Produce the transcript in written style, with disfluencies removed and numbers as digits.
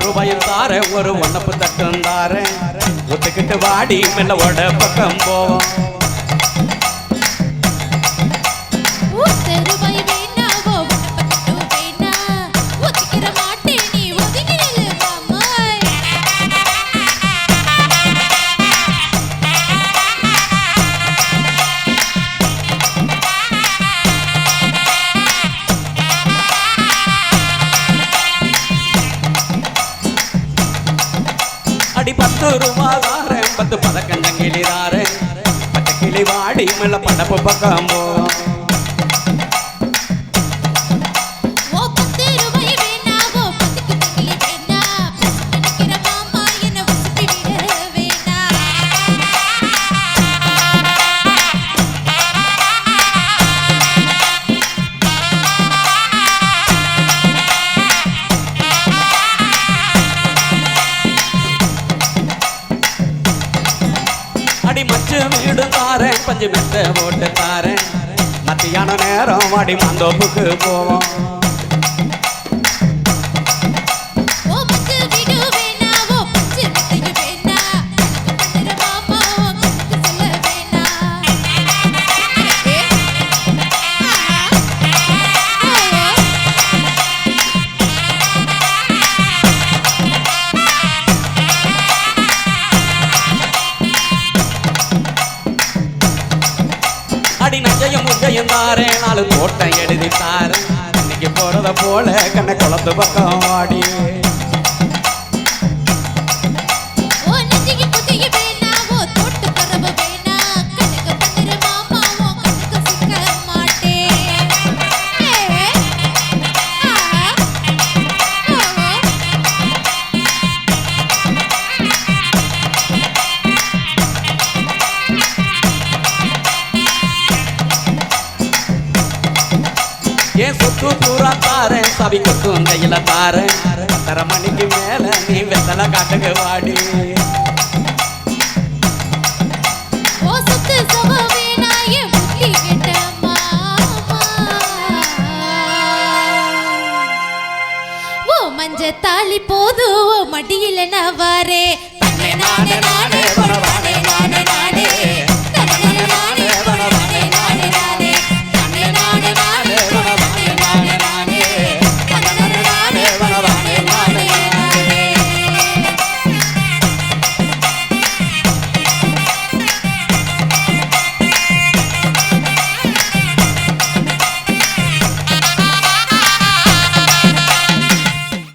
ரூபாயும் தார ஒரு ஒன்னப்பு தட்டும் தார ஒத்துக்கிட்டு வாடி மெல்ல ஓட பக்கம் போவோம் அடி 10 ரூபா தாரேன் 10 பதக்கஞ்சங்கிளி தாரேன் பச்சை கிளி வாடி மெல்ல படப்பு பக்கம் போவோம் அடி மச்சு வீடு தாரேன் பஞ்சு மெத்த போட்டு தாரேன் மத்தியான நேரம் வாடி மாந்தோப்புக்கு போவோம் அடி நஞ்சையும் முஞ்சையும் தாரேன் 4 தோட்டம் எழுதி தாரேன் இன்னைக்கு போறத போல கண்ணை குளத்து பக்கம் வாடி ஏன் சுத்து பூரா தாரேன் சவி கொத்தும் கையில தாரேன் 10:30 மணிக்கு மேல நீ வெத்தலை காட்டுக்கு வாடி மஞ்ச தாலி போது மடியில நவா